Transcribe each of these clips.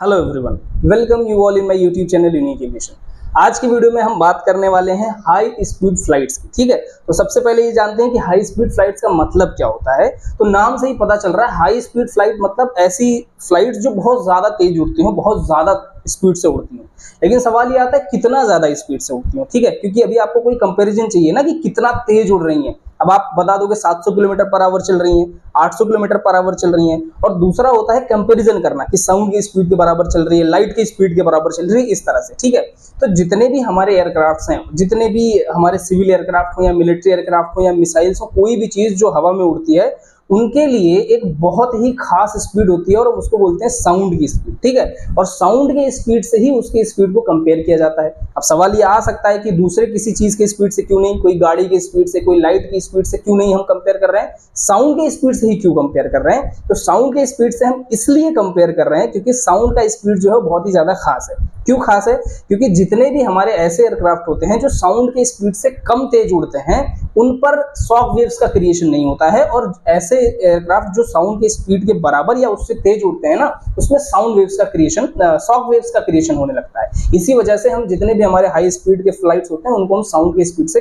Hello everyone, welcome you all in my YouTube channel unique aviation. आज की video में हम बात करने वाले हैं हाई स्पीड फ्लाइट्स की। ठीक है, तो सबसे पहले ये जानते हैं कि हाई स्पीड फ्लाइट्स का मतलब क्या होता है। तो नाम से ही पता चल रहा है, हाई स्पीड फ्लाइट मतलब ऐसी फ्लाइट्स जो बहुत ज्यादा तेज उड़ती हो, बहुत ज्यादा स्पीड से उड़ती हो। लेकिन सवाल ये आता है कितना ज्यादा स्पीड से उड़ती हो। ठीक है, क्योंकि अभी आपको कोई कंपैरिजन चाहिए ना कि कितना तेज उड़ रही है। अब आप बता दोगे 700 किलोमीटर पर आवर चल रही हैं, 800 किलोमीटर पर आवर चल रही हैं। और दूसरा होता है कंपैरिजन करना कि साउंड की स्पीड के बराबर चल रही है, लाइट की स्पीड के बराबर चल रही है, इस तरह से। ठीक है, तो जितने भी हमारे एयरक्राफ्ट्स हैं, जितने भी हमारे सिविल एयरक्राफ्ट हो या मिलिट्री एयरक्राफ्ट हो या मिसाइल्स हो, कोई भी चीज जो हवा में उड़ती है उनके लिए एक बहुत ही खास स्पीड होती है और उसको बोलते हैं साउंड की स्पीड। ठीक है, और साउंड की स्पीड से ही उसकी स्पीड को कंपेयर किया जाता है। अब सवाल ये आ सकता है कि दूसरे किसी चीज की स्पीड से क्यों नहीं, कोई गाड़ी की स्पीड से, कोई लाइट की स्पीड से क्यों नहीं हम कंपेयर कर रहे हैं, साउंड की स्पीड से ही क्यों कंपेयर कर रहे हैं। तो साउंड की स्पीड से हम इसलिए कंपेयर कर रहे हैं क्योंकि साउंड का स्पीड जो है बहुत ही ज्यादा खास है। क्यों खास है? क्योंकि जितने भी हमारे ऐसे एयरक्राफ्ट होते हैं जो साउंड के स्पीड से कम तेज उड़ते हैं, उन पर शॉक वेव्स का क्रिएशन नहीं होता है। और ऐसे एयरक्राफ्ट जो साउंड के स्पीड के बराबर या उससे तेज उड़ते हैं ना, उसमें साउंड वेव्स का क्रिएशन, शॉक वेव्स का क्रिएशन होने लगता है। इसी वजह से हम जितने भी हमारे हाई स्पीड के फ्लाइट्स होते हैं उनको हम साउंड की स्पीड से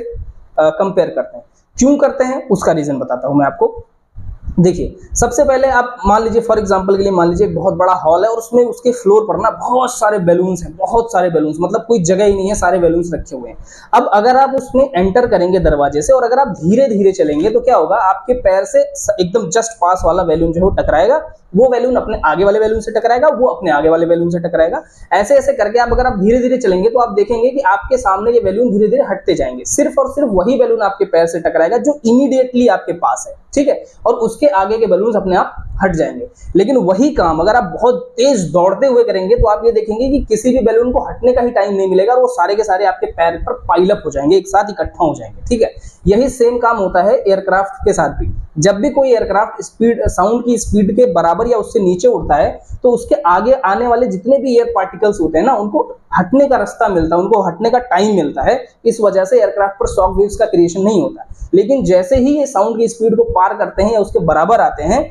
कंपेयर करते हैं। क्यों करते हैं उसका रीजन बताता हूं मैं आपको। देखिए, सबसे पहले आप मान लीजिए, फॉर एग्जांपल के लिए मान लीजिए एक बहुत बड़ा हॉल है और उसमें उसके फ्लोर पर ना बहुत सारे बैलून्स हैं, बहुत सारे बैलून्स, मतलब कोई जगह ही नहीं है, सारे बैलून्स रखे हुए हैं। अब अगर आप उसमें एंटर करेंगे दरवाजे से और अगर आप धीरे धीरे चलेंगे तो क्या होगा, आपके पैर से एकदम जस्ट पास वाला बैलून जो है टकराएगा, वो बैलून अपने आगे वाले बैलून से टकराएगा, वो अपने आगे वाले बैलून से टकराएगा। ऐसे ऐसे करके आप अगर आप धीरे धीरे चलेंगे तो आप देखेंगे कि आपके सामने ये बैलून धीरे धीरे हटते जाएंगे। सिर्फ और सिर्फ वही बैलून आपके पैर से टकराएगा जो इमीडिएटली आपके पास है। ठीक है, और उसके आगे के बैलून अपने आप हट जाएंगे। लेकिन वही काम अगर आप बहुत तेज दौड़ते हुए करेंगे तो आप ये देखेंगे कि किसी भी बैलून को हटने का ही टाइम नहीं मिलेगा और वो सारे के सारे आपके पैर पर पाइल अप हो जाएंगे, एक साथ इकट्ठा हो जाएंगे। ठीक है, यही सेम काम होता है एयरक्राफ्ट के साथ भी। जब भी कोई एयरक्राफ्ट स्पीड, साउंड की स्पीड के बराबर या उससे नीचे उड़ता है तो उसके आगे आने वाले जितने भी एयर पार्टिकल्स होते हैं ना, उनको हटने का रास्ता मिलता है, उनको हटने का टाइम मिलता है। इस वजह से एयरक्राफ्ट पर शॉक वेव्स का क्रिएशन नहीं होता। लेकिन जैसे ही ये साउंड की स्पीड को पार करते हैं या उसके बराबर आते हैं,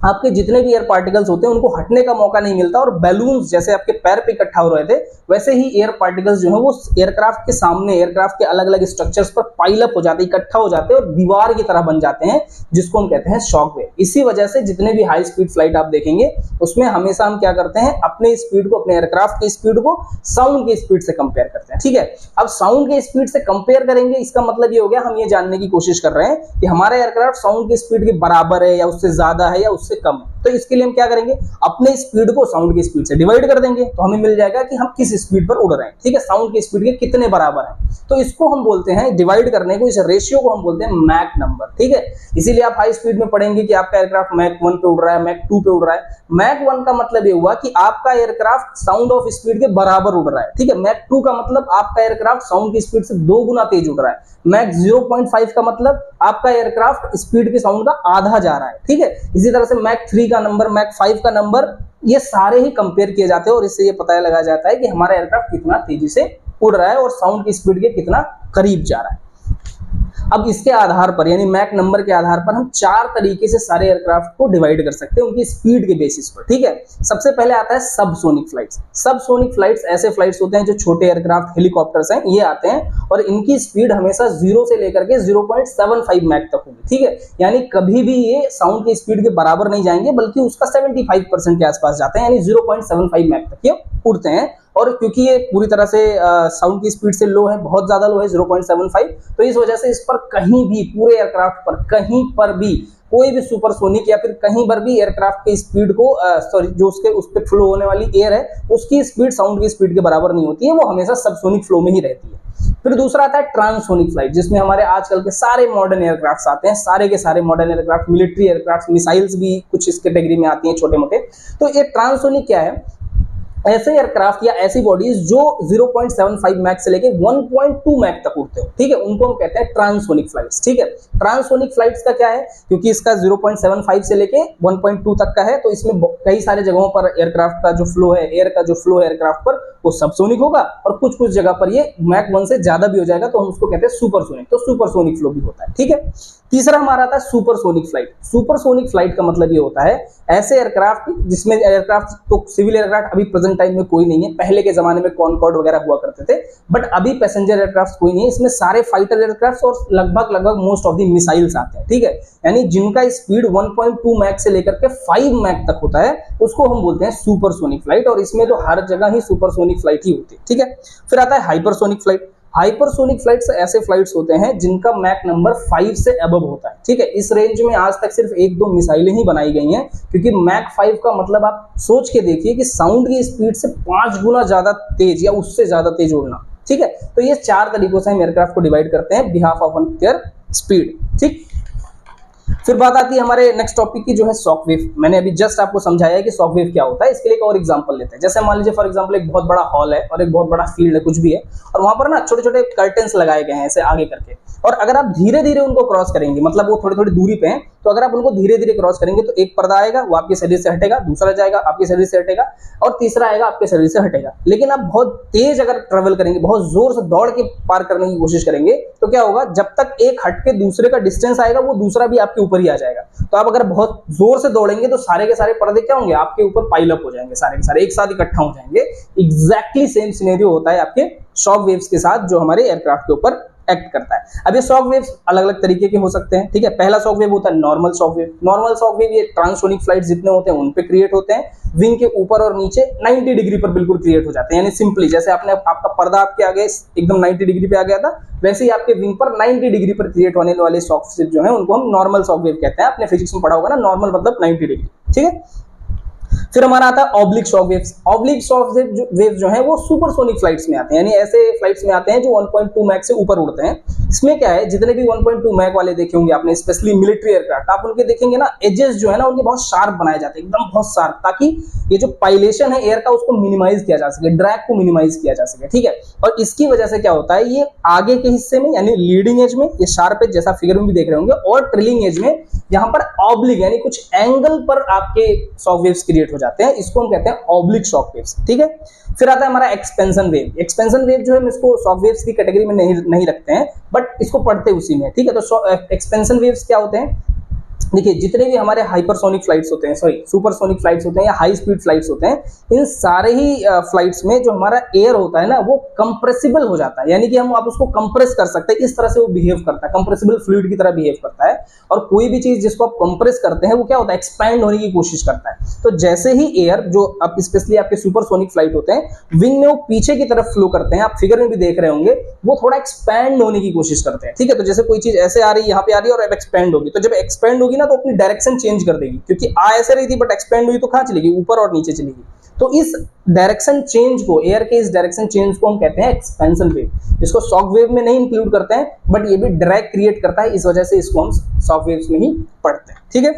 आपके जितने भी एयर पार्टिकल्स होते हैं उनको हटने का मौका नहीं मिलता और बैलून्स जैसे आपके पैर पे इकट्ठा हो रहे थे, वैसे ही एयर पार्टिकल्स जो है वो एयरक्राफ्ट के सामने, एयरक्राफ्ट के अलग अलग स्ट्रक्चर्स पर पाइल अप हो जाते हैं, इकट्ठा हो जाते हैं और दीवार की तरह बन जाते हैं, जिसको हम कहते हैं शॉक वेव। इसी वजह से जितने भी हाई स्पीड फ्लाइट आप देखेंगे उसमें हमेशा हम क्या करते हैं, अपने स्पीड को, अपने एयरक्राफ्ट की स्पीड को साउंड की स्पीड से कंपेयर करते हैं। ठीक है, अब साउंड की स्पीड से कंपेयर करेंगे, इसका मतलब ये हो गया हम ये जानने की कोशिश कर रहे हैं कि हमारा एयरक्राफ्ट साउंड की स्पीड के बराबर है या उससे ज्यादा है या उससे कम है। तो इसके लिए हम क्या करेंगे, अपने स्पीड को साउंड की स्पीड से डिवाइड कर देंगे तो हमें मिल जाएगा कि हम किस स्पीड पर उड़ रहे हैं। ठीक है, साउंड की स्पीड के कितने बराबर है, तो इसको हम बोलते हैं, डिवाइड करने को, इस रेशियो को हम बोलते हैं मैक नंबर। ठीक है, इसीलिए आप हाई स्पीड में पढ़ेंगे कि आपका एयरक्राफ्ट मैक 1 पे उड़ रहा है, मैक 2 पे उड़ रहा है। मैक 1 का मतलब ये हुआ कि आपका एयरक्राफ्ट साउंड ऑफ स्पीड के बराबर उड़ रहा है। ठीक है, मैक 2 का मतलब आपका एयरक्राफ्ट साउंड की स्पीड से 2 गुना तेज उड़ रहा है। मैक 0.5 का मतलब आपका एयरक्राफ्ट स्पीड के साउंड का आधा जा रहा है। ठीक है, इसी तरह से मैक 3 का नंबर, मैक 5 का नंबर, ये सारे ही कंपेयर किए जाते हैं और इससे ये पता लगाया जाता है कि हमारा एयरक्राफ्ट कितना तेजी से उड़ रहा है और साउंड की स्पीड के कितना करीब जा रहा है। अब इसके आधार पर, यानी मैक नंबर के आधार पर, हम 4 तरीके से सारे एयरक्राफ्ट को डिवाइड कर सकते हैं उनकी स्पीड के बेसिस पर। ठीक है, सबसे पहले आता है सबसोनिक फ्लाइट्स। सबसोनिक फ्लाइट्स ऐसे फ्लाइट्स होते हैं जो छोटे एयरक्राफ्ट, हेलीकॉप्टर्स हैं, ये आते हैं और इनकी स्पीड हमेशा 0 से लेकर के 0.75 मैक तक होगी। ठीक है, यानी कभी भी ये साउंड की स्पीड के बराबर नहीं जाएंगे बल्कि उसका 75% के आसपास जाते हैं, यानी 0.75 मैक तक ये उड़ते हैं। और क्योंकि ये पूरी तरह से साउंड की स्पीड से लो है, बहुत ज्यादा लो है, 0.75, तो इस वजह से इस पर कहीं भी, पूरे एयरक्राफ्ट पर कहीं पर भी कोई भी सुपरसोनिक या फिर कहीं पर भी एयरक्राफ्ट की स्पीड को, सॉरी, जो उसके उस पर फ्लो होने वाली एयर है उसकी स्पीड साउंड की स्पीड के बराबर नहीं होती है, वो हमेशा सबसोनिक फ्लो में ही रहती है। फिर दूसरा आता है ट्रांससोनिक फ्लाइट, जिसमें हमारे आजकल के सारे मॉडर्न एयरक्राफ्ट आते हैं, सारे के सारे modern aircraft, military aircraft, missiles भी कुछ इस कैटेगरी में आती हैं, छोटे मोटे। तो ये ट्रांससोनिक क्या है, ऐसे एयरक्राफ्ट या ऐसी बॉडीज जो 0.75 मैक से लेके 1.2 मैक तक उड़ते हो। ठीक है, उनको हम कहते हैं ट्रांससोनिक फ्लाइट्स। ठीक है, ट्रांससोनिक फ्लाइट्स का क्या है, क्योंकि इसका 0.75 से लेके 1.2 तक का है, तो इसमें कई सारे जगहों पर एयरक्राफ्ट का जो फ्लो है, एयर का जो फ्लो है एयरक्राफ्ट पर, वो सबसोनिक होगा, और कुछ कुछ जगह पर ये मैक 1 से ज्यादा भी हो जाएगा तो हम उसको कहते हैं सुपरसोनिक, तो सुपरसोनिक फ्लो भी होता है। ठीक है, तीसरा हमारा आता है सुपरसोनिक फ्लाइट। सुपरसोनिक फ्लाइट का मतलब ये होता है ऐसे एयरक्राफ्ट जिसमें एयरक्राफ्ट तो सिविल एयरक्राफ्ट अभी प्रेजेंट टाइम में कोई नहीं है, पहले के जमाने में कॉनकॉर्ड वगैरह हुआ करते थे, बट अभी पैसेंजर एयरक्राफ्ट कोई नहीं है, इसमें सारे फाइटर एयरक्राफ्ट और लगभग मोस्ट ऑफ द मिसाइल्स आते हैं। ठीक है, यानी जिनका स्पीड 1.2 मैक से लेकर के 5 मैक तक होता है उसको हम बोलते हैं सुपरसोनिक फ्लाइट, और इसमें तो हर जगह ही सुपरसोनिक फ्लाइट ही होती है। ठीक है, फिर आता है हाइपरसोनिक फ्लाइट। हाइपरसोनिक फ्लाइट्स ऐसे फ्लाइट्स होते हैं जिनका मैक नंबर 5 से अबव होता है। ठीक है, इस रेंज में आज तक सिर्फ 1-2 मिसाइलें ही बनाई गई हैं, क्योंकि मैक 5 का मतलब आप सोच के देखिए कि साउंड की स्पीड से 5 गुना ज्यादा तेज या उससे ज्यादा तेज उड़ना। ठीक है, तो ये 4 तरीकों से हम एयरक्राफ्ट को डिवाइड करते हैं बिहाफ ऑफ देयर स्पीड। ठीक, फिर बात आती है हमारे नेक्स्ट टॉपिक की, जो है शॉकवेव। मैंने अभी जस्ट आपको समझाया है कि शॉकवेव क्या होता है, इसके लिए एक और एग्जांपल लेते हैं। जैसे मान लीजिए फॉर एग्जांपल एक बहुत बड़ा हॉल है और एक बहुत बड़ा फील्ड है, कुछ भी है, और वहां पर ना छोटे छोटे कर्टेन्स लगाए गए हैं ऐसे आगे करके, और अगर आप धीरे धीरे उनको क्रॉस करेंगे, मतलब वो थोड़ी थोड़ी दूरी पे हैं, तो अगर आप उनको धीरे धीरे क्रॉस करेंगे तो एक पर्दा आएगा वो आपके शरीर से हटेगा, दूसरा जाएगा आपके शरीर से हटेगा, और तीसरा आएगा आपके शरीर से हटेगा। लेकिन आप बहुत तेज अगर ट्रेवल करेंगे, बहुत जोर से दौड़ के पार करने की कोशिश करेंगे, तो क्या होगा, जब तक एक हट के दूसरे का डिस्टेंस आएगा वो दूसरा भी आपके ऊपर ही आ जाएगा। तो आप अगर बहुत जोर से दौड़ेंगे तो सारे के सारे पर्दे क्या होंगे, आपके ऊपर पाइल अप हो जाएंगे, सारे के सारे एक साथ इकट्ठा हो जाएंगे। एग्जैक्टली सेम सिनेरियो होता है आपके शॉक वेव्स के साथ, जो हमारे एयरक्राफ्ट के ऊपर एक्ट करता है। अब ये शॉक वेव्स अलग अलग तरीके के हो सकते हैं। ठीक है, पहला शॉक वेव होता है normal shock wave. Normal shock wave ये ट्रांससोनिक फ्लाइट जितने होते हैं उन पे क्रिएट होते हैं, विंग के ऊपर और नीचे 90 डिग्री पर बिल्कुल क्रिएट हो जाते हैं। यानी सिंपली जैसे आपका पर्दा आपके आगे एकदम 90 डिग्री पे आ गया था, वैसे ही आपके विंग पर 90 डिग्री पर क्रिएट होने वाले शॉक वेव जो है उनको हम नॉर्मल शॉक वेव कहते हैं। आपने फिजिक्स में पढ़ा होगा ना, नॉर्मल मतलब 90 डिग्री। ठीक है, फिर हमारा आता है oblique shock waves. Oblique shock wave जो है वो सुपरसोनिक फ्लाइट्स में आते हैं, यानी ऐसे फ्लाइट्स में आते हैं जो 1.2 मैक से ऊपर उड़ते हैं। इसमें क्या है, जितने भी 1.2 मैक वाले देखे होंगे आपने, स्पेशली मिलिट्री एयरक्राफ्ट, आप उनके देखेंगे ना, एजेस जो है ना उनके बहुत शार्प बनाए जाते हैं, एकदम बहुत शार्प, ताकि ये जो पाइलेशन है एयर का उसको मिनिमाइज किया जा सके, ड्रैग को मिनिमाइज किया जा सके। ठीक है, और इसकी वजह से क्या होता है, ये आगे के हिस्से में यानी लीडिंग एज में ये शार्प एज जैसा फिगर में भी देख रहे होंगे, और ट्रेलिंग एज में यहाँ पर ऑब्लिक यानी कुछ एंगल पर आपके शॉक वेव्स क्रिएट हो जाते हैं, इसको हम कहते हैं ऑब्लिक शॉक वेव्स। ठीक है, फिर आता है हमारा एक्सपेंशन वेव। एक्सपेंशन वेव जो है हम इसको शॉक वेव्स की कैटेगरी में नहीं रखते हैं, बट इसको पढ़ते उसी में। ठीक है, तो एक्सपेंशन वेव्स क्या होते हैं, देखिए जितने भी हमारे हाइपरसोनिक फ्लाइट्स होते हैं, सॉरी सुपरसोनिक फ्लाइट्स होते हैं या हाई स्पीड फ्लाइट्स होते हैं, इन सारे ही फ्लाइट्स में जो हमारा एयर होता है ना वो कंप्रेसिबल हो जाता है, यानी कि आप उसको कंप्रेस कर सकते हैं। इस तरह से वो बिहेव करता है, कंप्रेसिबल फ्लूइड की तरह बिहेव करता है। और कोई भी चीज जिसको आप कंप्रेस करते हैं वो क्या होता है, एक्सपैंड होने की कोशिश करता है। तो जैसे ही एयर जो आप स्पेशली आपके सुपरसोनिक फ्लाइट होते हैं, विंग में वो पीछे की तरफ फ्लो करते हैं, आप फिगर में भी देख रहे होंगे, वो थोड़ा एक्सपैंड होने की कोशिश करते हैं। ठीक है, तो जैसे कोई चीज ऐसे आ रही है, यहाँ पे आ रही है और अब एक्सपैंड होगी, तो जब एक्सपैंड होगी ना तो अपनी डायरेक्शन चेंज कर देगी, क्योंकि आ ऐसे रही थी बट एक्सपेंड हुई तो कहां चलेगी, ऊपर और नीचे चलेगी। तो इस डायरेक्शन चेंज को, एयर के इस डायरेक्शन चेंज को हम कहते हैं एक्सपेंशन वेव। इसको शॉक वेव में नहीं इंक्लूड करते हैं, बट ये भी ड्रैग क्रिएट करता है, इस वजह से इसको हम शॉक वेव्स में ही पढ़ते हैं। ठीक है,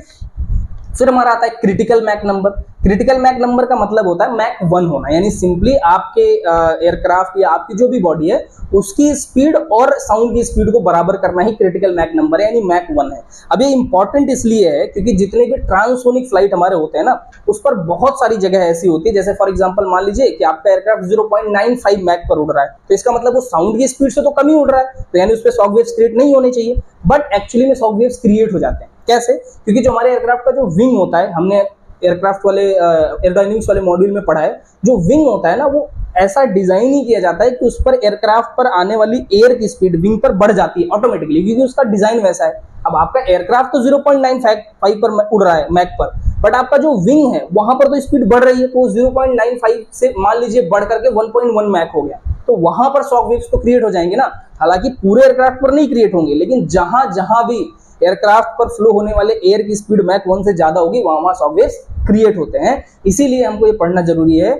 फिर हमारा आता है critical Mach number. Critical Mach number का मतलब होता है मैक 1 होना, यानी सिंपली आपके एयरक्राफ्ट या आपकी जो भी बॉडी है उसकी स्पीड और साउंड की स्पीड को बराबर करना ही क्रिटिकल मैक नंबर है, यानी मैक 1 है। अब ये इंपॉर्टेंट इसलिए है क्योंकि जितने भी ट्रांससोनिक फ्लाइट हमारे होते हैं ना, उस पर बहुत सारी जगह ऐसी होती है, जैसे फॉर एग्जांपल मान लीजिए कि आपका एयरक्राफ्ट 0.95 मैक पर उड़ रहा है, तो इसका मतलब वो साउंड की स्पीड से तो कम ही उड़ रहा है, तो यानी उस पर शॉक वेव्स क्रिएट नहीं होने चाहिए, बट एक्चुअली में शॉक वेव्स क्रिएट हो जाते हैं। कैसे? क्योंकि जो हमारे एयरक्राफ्ट का जो विंग होता है, हमने एयरक्राफ्ट वाले एयरोडायनेमिक्स वाले मॉड्यूल में पढ़ा है, जो विंग होता है ना वो ऐसा डिजाइन ही किया जाता है कि उस पर एयरक्राफ्ट पर आने वाली एयर की स्पीड विंग पर बढ़ जाती है ऑटोमेटिकली, क्योंकि उसका डिजाइन वैसा है। अब आपका एयरक्राफ्ट तो 0.95 पर उड़ रहा है मैक पर, बट आपका जो विंग है वहां पर तो स्पीड बढ़ रही है, तो 0.95 से मान लीजिए बढ़ करके 1.1 मैक हो गया, तो वहां पर शॉक वेव्स तो क्रिएट हो जाएंगे ना। हालांकि पूरे एयरक्राफ्ट पर नहीं क्रिएट होंगे, लेकिन जहां जहां भी एयरक्राफ्ट पर फ्लो होने वाले एयर की स्पीड मैक 1 से ज्यादा होगी, वहां शॉक वेव्स क्रिएट होते हैं। इसीलिए हमको ये पढ़ना जरूरी है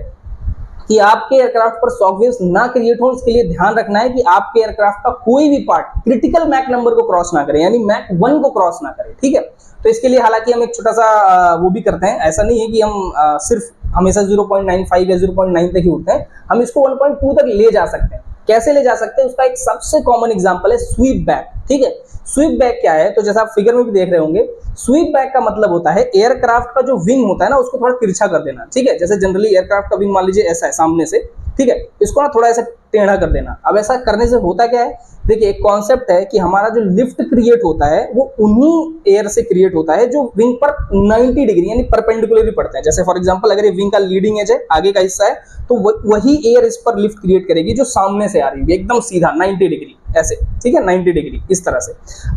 कि आपके एयरक्राफ्ट पर शॉक वेव्स ना क्रिएट हो। इसके लिए ध्यान रखना है कि आपके एयरक्राफ्ट का कोई भी पार्ट क्रिटिकल मैक नंबर को क्रॉस ना करे, यानी मैक 1 को क्रॉस ना करे। ठीक है, तो इसके लिए हालांकि हम एक छोटा सा वो भी करते हैं, ऐसा नहीं है कि हम सिर्फ हमेशा 0.95 या 0.9 तक ही उड़ते हैं, हम इसको 1.2 तक ले जा सकते हैं। कैसे ले जा सकते हैं, उसका एक सबसे कॉमन एग्जांपल है स्वीप बैक। ठीक है, स्वीप बैक क्या है, तो जैसा आप फिगर में भी देख रहे होंगे, स्वीप बैक का मतलब होता है एयरक्राफ्ट का जो विंग होता है ना उसको थोड़ा तिरछा कर देना। ठीक है, जैसे जनरली एयरक्राफ्ट का विंग मान लीजिए ऐसा है सामने से, ठीक है, इसको ना थोड़ा ऐसा टेढ़ा कर देना। अब ऐसा करने से होता क्या है, देखिए एक कॉन्सेप्ट है कि हमारा जो लिफ्ट क्रिएट होता है वो उन्हीं एयर से क्रिएट होता है जो विंग पर 90 डिग्री यानी परपेंडिकुलरली पड़ते हैं। जैसे फॉर एग्जांपल अगर ये विंग का लीडिंग एज है, आगे का हिस्सा है, तो वही एयर इस पर लिफ्ट क्रिएट करेगी जो सामने से आ रही है एकदम सीधा 90 डिग्री ऐसे, ठीक है, 90 डिग्री इस तरह से।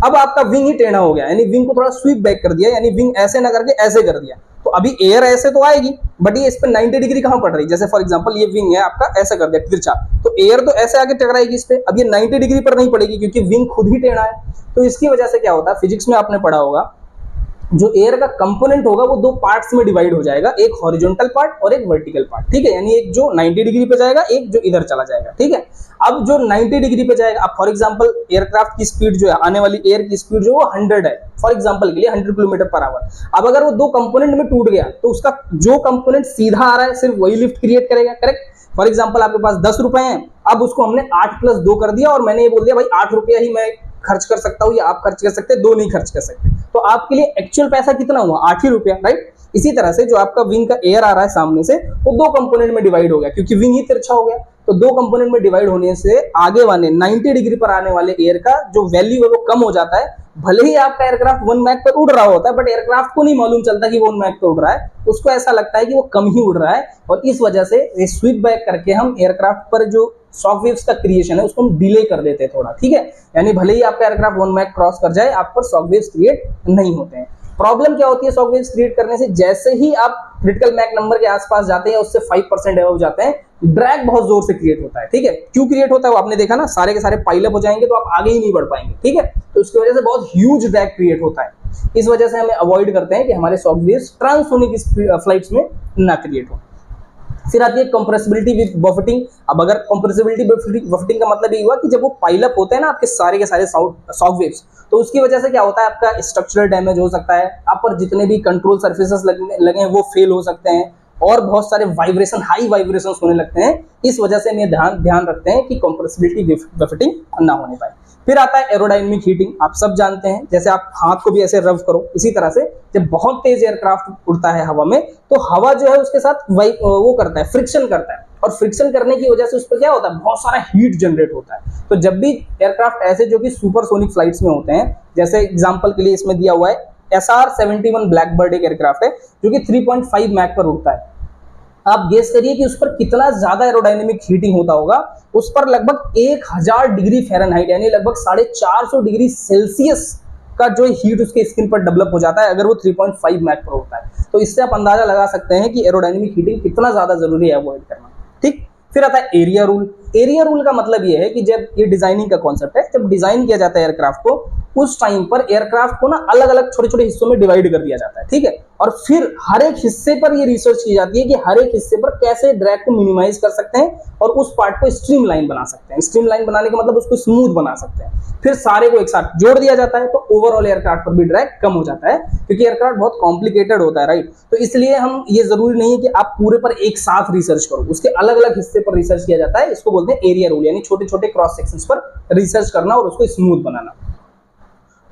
अब आपका विंग ही टेढ़ा हो गया, यानी विंग को थोड़ा स्वीप बैक कर दिया, यानी विंग ऐसे ना करके ऐसे कर दिया, तो अभी एयर ऐसे तो आएगी बट ये इस पे 90 डिग्री कहां पड़ रही है। जैसे फॉर एग्जांपल ये विंग है आपका, ऐसा कर दिया तिरछा, तो एयर तो ऐसे आके टकराएगी इस पे, अब ये 90 डिग्री पर नहीं पड़ेगी क्योंकि विंग खुद ही टेढ़ा है। तो इसकी वजह से क्या होता है, फिजिक्स में आपने पढ़ा होगा, जो एयर का कंपोनेंट होगा वो दो पार्ट्स में डिवाइड हो जाएगा, एक हॉरिजॉन्टल पार्ट और एक वर्टिकल पार्ट, ठीक है, यानी एक जो 90 डिग्री पे जाएगा, एक जो इधर चला जाएगा, ठीक है। अब जो 90 डिग्री पे जाएगा, अब फॉर एग्जांपल एयरक्राफ्ट की स्पीड जो है, आने वाली एयर की स्पीड जो वो 100 है फॉर एग्जांपल के लिए, 100 किलोमीटर पर आवर। अब अगर वो दो कंपोनेंट में टूट गया तो उसका जो कंपोनेंट सीधा आ रहा है सिर्फ वही लिफ्ट क्रिएट करेगा, करेक्ट। फॉर एग्जांपल आपके पास 10 रुपए हैं, अब उसको हमने 8 + 2 कर दिया और मैंने ये बोल दिया भाई 8 रुपया ही मैं खर्च कर सकता हूं या आप खर्च कर सकते हैं, 2 नहीं खर्च कर सकते, तो आपके लिए एक्चुअल पैसा कितना हुआ, 8 ही रुपया, राइट। इसी तरह से जो आपका विंग का एयर आ रहा है सामने से, वो दो कंपोनेंट में डिवाइड हो गया क्योंकि विंग ही तिरछा हो गया, तो दो कंपोनेंट में डिवाइड होने से आगे वाले 90 डिग्री पर आने वाले एयर का जो वैल्यू है वो कम हो जाता है। भले ही आपका एयरक्राफ्ट 1 मैक पर उड़ रहा होता है बट एयरक्राफ्ट को नहीं मालूम चलता कि वो 1 मैक पर उड़ रहा है, उसको ऐसा लगता है कि वो कम ही उड़ रहा है, और इस वजह से ये स्वीप बैक करके हम एयरक्राफ्ट पर जो शॉक वेव्स का क्रिएशन है उसको हम डिले कर देते हैं थोड़ा, ठीक है। यानी भले ही आपका एयरक्राफ्ट 1 मैक क्रॉस कर जाए, आप पर शॉक वेव्स क्रिएट नहीं होते हैं। प्रॉब्लम क्या होती है शॉक वेव्स क्रिएट करने से, जैसे ही आप क्रिटिकल मैक नंबर के आसपास जाते हैं, उससे 5% अबव जाते हैं, ड्रैग बहुत जोर से क्रिएट होता है, ठीक है। क्यों क्रिएट होता है वो आपने देखा ना, सारे के सारे पाइल अप हो जाएंगे तो आप आगे ही नहीं बढ़ पाएंगे, ठीक है। तो उसकी वजह से बहुत ह्यूज ड्रैग क्रिएट होता है। इस वजह से हमें अवॉइड करते हैं कि हमारे शॉक वेव्स ट्रांसोनिक फ्लाइट्स में ना क्रिएट हो। फिर आती है कंप्रेसिबिलिटी विद बफेटिंग। अब अगर कंप्रेसिबिलिटी बफेटिंग का मतलब ये हुआ कि जब वो पाइल अप होते हैं ना आपके सारे के सारे शॉक वेव्स, तो उसकी वजह से क्या होता है, आपका स्ट्रक्चरल डैमेज हो सकता है, आप पर जितने भी कंट्रोल सर्फेसेस लगे हैं वो फेल हो सकते हैं, और बहुत सारे वाइब्रेशन, हाई वाइब्रेशन होने लगते हैं। इस वजह से हम ये ध्यान रखते हैं कि कंप्रेसिबिलिटी बफेटिंग ना होने पाए। फिर आता है एरोडायनेमिक हीटिंग। आप सब जानते हैं, जैसे आप हाथ को भी ऐसे रब करो, इसी तरह से जब बहुत तेज एयरक्राफ्ट उड़ता है हवा में, तो हवा जो है उसके साथ वो करता है, फ्रिक्शन करता है, और फ्रिक्शन करने की वजह से उस पर क्या होता है, बहुत सारा हीट जनरेट होता है। तो जब भी एयरक्राफ्ट ऐसे जो कि सुपरसोनिक फ्लाइट्स में होते हैं, जैसे एग्जांपल के लिए इसमें दिया हुआ है SR-71 ब्लैकबर्ड एक एयरक्राफ्ट है जो कि 3.5 मैक पर उड़ता है। आप गेस करिए कि उस पर कितना ज्यादा एरोडायनेमिक हीटिंग होता होगा। उस पर लगभग 1000 डिग्री फ़ारेनहाइट यानी लगभग 450 डिग्री सेल्सियस का जो हीट उसके स्किन पर डेवलप हो जाता है अगर वो 3.5 मैक पर होता है। तो इससे आप अंदाजा लगा सकते हैं कि एरोडायनेमिक हीटिंग कितना ज्यादा जरूरी है अवॉइड करना, ठीक। फिर आता है एरिया रूल। एरिया रूल का मतलब ये है कि जब ये डिजाइनिंग का कॉन्सेप्ट है, जब डिजाइन किया जाता है एयरक्राफ्ट को, उस टाइम पर एयरक्राफ्ट को ना अलग अलग छोटे छोटे हिस्सों में डिवाइड कर दिया जाता है, ठीक है। और फिर हर एक हिस्से पर ये रिसर्च की जाती है कि हर एक हिस्से पर कैसे ड्रैग को मिनिमाइज कर सकते हैं और उस पार्ट को स्ट्रीमलाइन बना सकते हैं। स्ट्रीमलाइन बनाने का मतलब उसको स्मूथ बना सकते हैं। फिर सारे को एक साथ जोड़ दिया जाता है तो ओवरऑल एयरक्राफ्ट पर भी ड्रैग कम हो जाता है, क्योंकि एयरक्राफ्ट बहुत कॉम्प्लिकेटेड होता है, राइट। तो इसलिए हम ये जरूरी नहीं है कि आप पूरे पर एक साथ रिसर्च करो, उसके अलग अलग हिस्से पर रिसर्च किया जाता है। इसको बोलते हैं एरिया रूल, यानी छोटे छोटे क्रॉस सेक्शंस पर रिसर्च करना और उसको स्मूथ बनाना।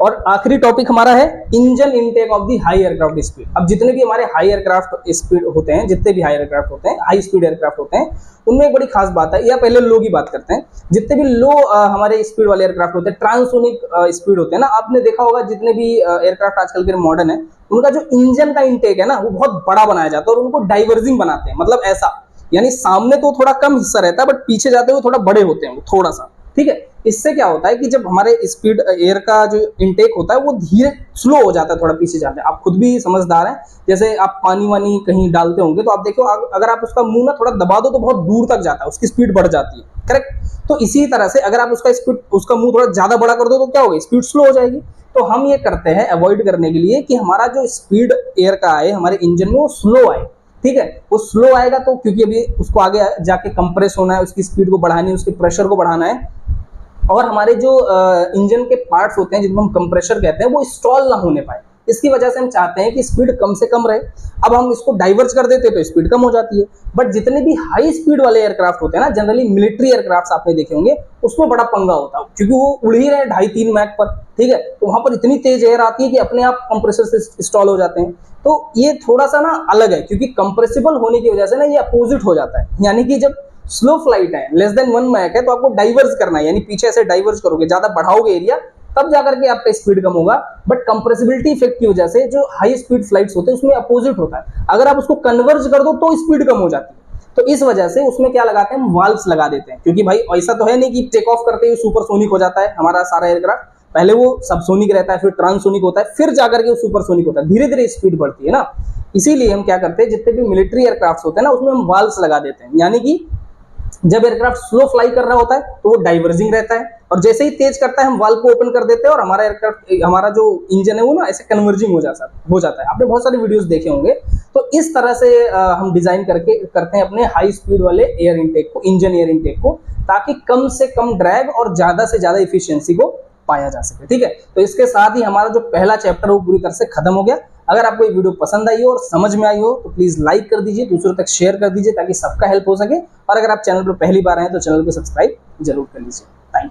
और आखिरी टॉपिक हमारा है engine intake of the high aircraft speed. अब जितने भी हमारे हाई एयरक्राफ्ट स्पीड होते हैं, जितने भी हाई एयरक्राफ्ट होते हैं, हाई स्पीड एयरक्राफ्ट होते हैं, उनमें एक बड़ी खास बात है, या पहले लो की बात करते हैं। जितने भी लो हमारे स्पीड वाले एयरक्राफ्ट होते हैं, ट्रांसोनिक स्पीड होते हैं ना, आपने देखा होगा जितने भी एयरक्राफ्ट आजकल के मॉडर्न है, उनका जो इंजन का इंटेक है ना वो बहुत बड़ा बनाया जाता है और उनको डाइवर्जिंग बनाते हैं। मतलब ऐसा, यानी सामने तो थोड़ा कम हिस्सा रहता है बट पीछे जाते हुए थोड़ा बड़े होते हैं वो थोड़ा सा, ठीक है। इससे क्या होता है कि जब हमारे स्पीड एयर का जो इनटेक होता है वो धीरे स्लो हो जाता है थोड़ा पीछे जाते हैं। आप खुद भी समझदार हैं, जैसे आप पानी वानी कहीं डालते होंगे तो आप देखो अगर आप उसका मुंह ना थोड़ा दबा दो तो बहुत दूर तक जाता है, उसकी स्पीड बढ़ जाती है, करेक्ट। तो इसी तरह से अगर आप उसका मुंह थोड़ा ज्यादा बड़ा कर दो तो क्या होगा, स्पीड स्लो हो जाएगी। तो हम ये करते हैं अवॉइड करने के लिए कि हमारा जो स्पीड एयर का आए हमारे इंजन में वो स्लो आए, ठीक है। वो स्लो आएगा तो क्योंकि अभी उसको आगे जाके कंप्रेस होना है, उसकी स्पीड को बढ़ानी है, उसके प्रेशर को बढ़ाना है, और हमारे जो इंजन के पार्ट्स होते हैं जिनको हम कंप्रेसर कहते हैं वो स्टॉल ना होने पाए। इसकी वजह से हम चाहते हैं कि स्पीड कम से कम रहे। अब हम इसको डाइवर्ज कर देते हैं तो स्पीड कम हो जाती है। बट जितने भी हाई स्पीड वाले एयरक्राफ्ट होते हैं ना, जनरली मिलिट्री एयरक्राफ्ट आपने देखे होंगे, उसमें बड़ा पंगा होता है क्योंकि वो उड़ ही रहे 2.5-3 मैक पर, ठीक है। तो वहां पर इतनी तेज एयर आती है कि अपने आप कंप्रेसर से स्टॉल हो जाते हैं। तो ये थोड़ा सा ना अलग है, क्योंकि कंप्रेसिबल होने की वजह से ना ये अपोजिट हो जाता है, यानी कि जब स्लो फ्लाइट है, लेस देन 1 मैक है, तो आपको डाइवर्स करना है, यानी पीछे से डाइवर्स करोगे, ज्यादा बढ़ाओगे एरिया, तब जाकर के आपका स्पीड कम होगा। बट कंप्रेसिबिलिटी इफेक्ट की वजह से जो हाई स्पीड फ्लाइट्स होते हैं उसमें अपोजिट होता है, अगर आप उसको कन्वर्ज कर दो तो स्पीड कम हो जाती है। तो इस वजह से उसमें क्या लगाते हैं, हम वाल्व्स लगा देते हैं, क्योंकि भाई ऐसा तो है नहीं कि टेक ऑफ करते ही सुपरसोनिक हो जाता है हमारा सारा एयरक्राफ्ट, पहले वो सबसोनिक रहता है, फिर ट्रांससोनिक होता है, फिर जाकर के वो सुपरसोनिक होता है, धीरे धीरे स्पीड बढ़ती है ना। इसीलिए हम क्या करते हैं, जितने भी मिलिट्री एयरक्राफ्ट होते हैं ना उसमें हम वाल्व्स लगा देते हैं, यानी कि जब एयरक्राफ्ट स्लो फ्लाई कर रहा होता है तो वो डाइवर्जिंग रहता है, और जैसे ही तेज करता है हम वाल्व को ओपन कर देते हैं और हमारा एयरक्राफ्ट, हमारा जो इंजन है वो ना ऐसे कन्वर्जिंग हो जाता है। आपने बहुत सारे वीडियोस देखे होंगे। तो इस तरह से हम डिजाइन करते हैं अपने हाई स्पीड वाले एयर इनटेक को, इंजन एयर इनटेक को, ताकि कम से कम ड्रैग और ज्यादा से ज्यादा इफिशियंसी को पाया जा सके। ठीक है, तो इसके साथ ही हमारा जो पहला चैप्टर वो पूरी तरह से खत्म हो गया। अगर आपको ये वीडियो पसंद आई हो और समझ में आई हो तो प्लीज लाइक कर दीजिए, दूसरों तक शेयर कर दीजिए ताकि सबका हेल्प हो सके। और अगर आप चैनल पर पहली बार आए तो चैनल को सब्सक्राइब जरूर कर लीजिए। Thank you.